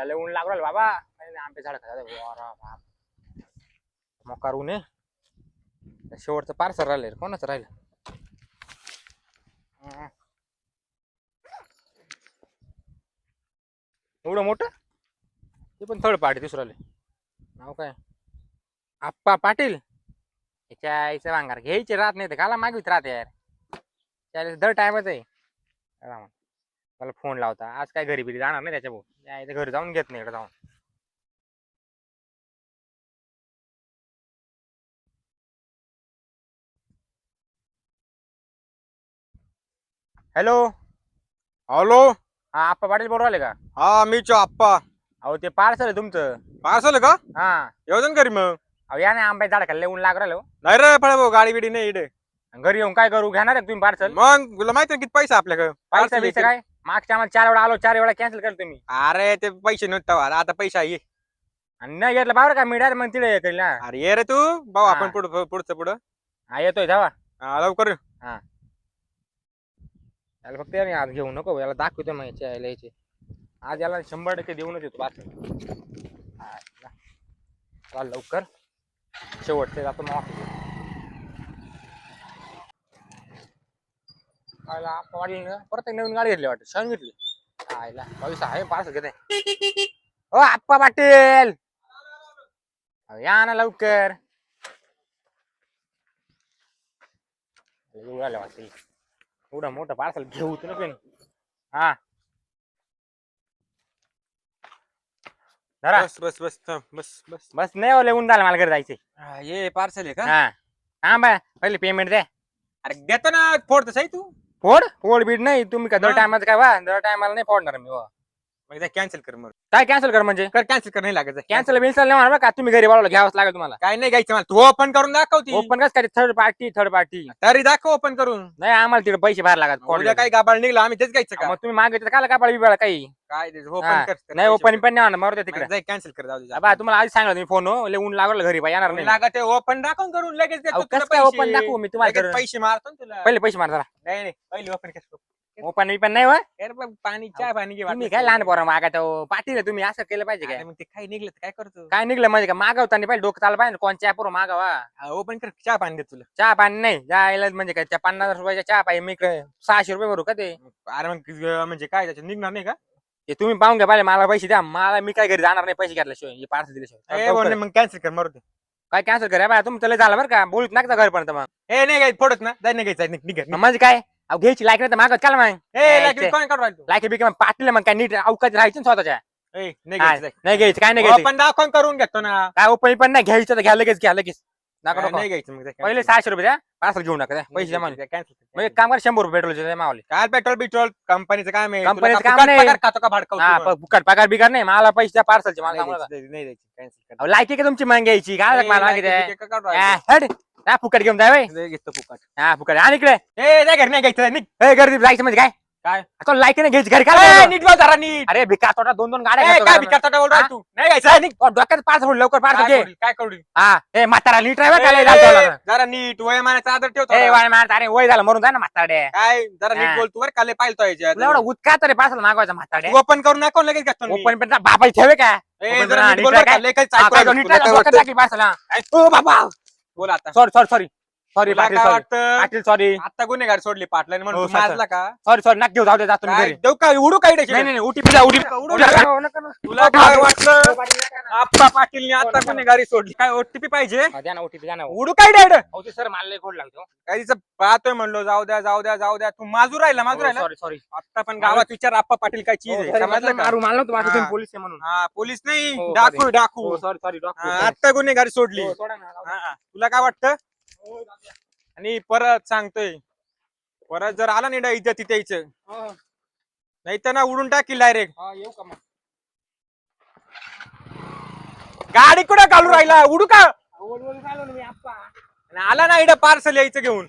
लय ऊन लागू राहिलं बाबा. आंबे झाड खातात मोकार ऊन आहे. शेवटचं पार्सल राहिलं कोणाचं राहिलं. एवढं मोठं ते पण थर्ड पार्टी दुसराले. नाव काय आप्पा पाटील. याच्या आईचं भांगार घ्यायचे राहत नाही तर घाला मागवीत राहते यार. त्याला दर टायमच आहे. मला फोन लावता आज काय घरी बिरी जाणार नाही त्याच्या भाऊ घरी जाऊन घेत नाही इकडे जाऊन. Hello hello. हा आप्पा पाटील बोलू राहिले का? हा मीच आप्पा. अहो ते पार्सल आहे तुमचं. पार्सल का? हा येऊन घरी मग. अहो या नाही आंब्याचे झाड खाल्ले ऊन लागू राहिलं. नाही रे फळे भाऊ गाडी बिडी नाही इकडे. घरी येऊन काय करू घेणार आहे तुम्ही पार्सल? मग तुला माहिती किती पैसा आपल्याकडे? पैसा बिसा काय मागच्या आम्हाला 4 वेळा आलो 4 वेळा कॅन्सल केलं तुम्ही. अरे ते पैसे नव्हते आता पैसा आहे. आणि नाही घेतलं बाबा का मिळालं मग तिथे करील ना. अरे ये रे तू भाऊ आपण पुढचं पुढं. हा येतोय जावा. हा लवकर. हा याला फक्त आज घेऊ नको याला दाखवतो मग याचे आज याला 100% देऊनच येतो पार्सल. लवकर शेवटचे जातो मग परत एक नवीन गाडी घेतली वाटत सांगितली आयला पैसा आहे पार्सल घेते. ओ आप्पा पाटील या ना लवकर. वाटते एवढं मोठं पार्सल घेऊ तू नको. हा बस बस बस बस बस बस नाही ओले ऊन झालं मला घरी जायचे. ये पार्सल आहे का? हा हा बा पहिले पेमेंट द्या. अरे देतो ना फोड तसं तू. फोड बीड नाही तुम्ही का दर टायमाचं काय वा दर टायमाला नाही फोडणार मी. मग कॅन्सल कर मग. काय कॅन्सल कर म्हणजे कॅन्सल कर नाही लागत. कॅन्सल बिन्सल नाही म्हणा का तुम्ही घरी बोलावलं घ्यावंच लागेल तुम्हाला. काय नाही घ्यायचं मला तू ओपन करून दाखवती. ओपन कसं काय थर्ड पार्टी तरी दाखव ओपन करून. नाही आम्हाला तिकडे पैसे भरायला लागत. उद्या काही गाबाळ निघलं आम्ही तेच घ्यायचं का? मग तुम्ही मागितलं काय कापड बिबाळ काही काय ओपन कर. नाही ओपन पण नाही म्हणा मरू तिकडे कॅन्सल कर जाऊ दे. बा तुम्हाला आधी सांगितलं तुम्ही फोन ऊन लागलं घरी येणार नाही लागत ओपन दाखवून करून लगेच देतो तुला कसं काय पैसे. ओपन दाखवू मी तुम्हाला पैसे मारतो ना तुला. पहिले पैसे मार जरा. नाही नाही पहिले ओपन कर. ओपन पण नाही वा पाणी चहा पाणी घे. तुम्ही काय लहान पोरा मागा पाटील तुम्ही असं केलं पाहिजे काय? मग ते काय निघलं काय करतो? काय निघलं म्हणजे काय मागवताना पाहिजे डोकं चाललं पाहिजे कोणच्या ऍपवर मागावा. ओपन कर चहा पाणी दे तुला. चहा पाणी नाही जायला म्हणजे काय 50 रुपयाच्या चहा पाहिजे मी 600 रुपये भरू का ते? अरे मग म्हणजे काय त्याच्यात निघणार नाही का? ते तुम्ही पाहून घ्या पाहिजे मला पैसे द्या मला मी काय घरी जाणार नाही पैसे घेतल्याशिवाय पार्सल दिल्याशिवाय. मग कॅन्सल कर मरू दे. काय कॅन्सल करा बा तुमचं लय झालं बरं का बोलत नका घरपर्यंत मग. ए नाही काय फोडत ना जाय नाही घ्यायचं निघ. म्हणजे काय अहो घ्यायची लायक नाही मागत काल मग कोण काढू राहिलो? लायक बिक पाटील मग काय नीट अवकाश राहायचं ना स्वतःच्या. नाही नाही घ्यायचं काय नाही घ्यायचं. पण दाखवून करून घेतो ना. काय ओपन पण नाही घ्यायचं तर घ्या लगेच नका नाही घ्यायचं मग पहिले 600 रुपये द्या पार्सल घेऊ नका पैसे जमा. मग एक काम कर 100 रुपये पेट्रोलचे मावले. काय पेट्रोल कंपनीचं काम आहे. कंपनीचं काम नाही. पगार खातो का भाडकाव? हा फुकट पगार बिगार नाही मला पैसे द्या पार्सलचे मला नाही द्यायची कॅन्सल लायकी का तुमची मग घ्यायची काय मला कर. फुकट घेऊन जाय घेतो फुकट. हा फुकट आणि इकडे नाही घरी नाही घ्यायचं निघ. गर्दी जायचं म्हणजे काय काय लायकी नाही घ्यायची घरी काय नीट बोल जरा नीट. अरे भिका तोटा 2 गाड्या काय घेतो भिकारचा बोल तू नाही घ्यायचं. डोक्यात पार्सल लवकर पार्सल घे. काय करू हा ए म्हातारा नीट ड्रायव्हर जरा नीट वयमानाचा आदर ठेवतो. अरे वय झालं मरून जाय ना म्हातारडे. काय जरा नीट बोल तू बरं काले पाहिलं एवढा उतका तरी पार्सल मागवायचा म्हातारडे. ओपन करून दाखव लगेच घेतो. ओपन पण बाबाई ठेवे का बाबा बोल आता. सॉरी काय वाटतं पाटील सॉरी आता गुन्हेगार सोडली पाटलाने म्हणून हो, तू माजला का? सॉरी नाक घेऊ जाऊ दे जातो मी घरी. देऊ का उडू काय नाही ओटीपी द्या तुला काय वाटलं आप्पा पाटीलने आता गुन्हेगारी सोडली काय ओटीपी पाहिजे? द्या ना ओटीपी द्या ना. उडू काय डायरेक्ट सर मला खोड लागतो काय तिचं पाहतोय म्हणलो जाऊ द्या तू माजू राहिला सॉरी आता पण गावात विचार आप्पा पाटील काय चीज आहे समजलं का? मारला तुम्हाला पोलीस आहे म्हणून. हा पोलीस नाही हो, डाकू सॉरी आता गुन्हेगारी सोडली. तुला काय वाटतं? आणि परत सांगतोय परत जर आला नाही इज्जत त्याचं नाही तर ना उडून टाकील डायरेक्ट. येऊ का मग गाडी कुठं घालू राहिला उडू का? मी आप्पा आला ना इकडे पार्सल यायचं घेऊन.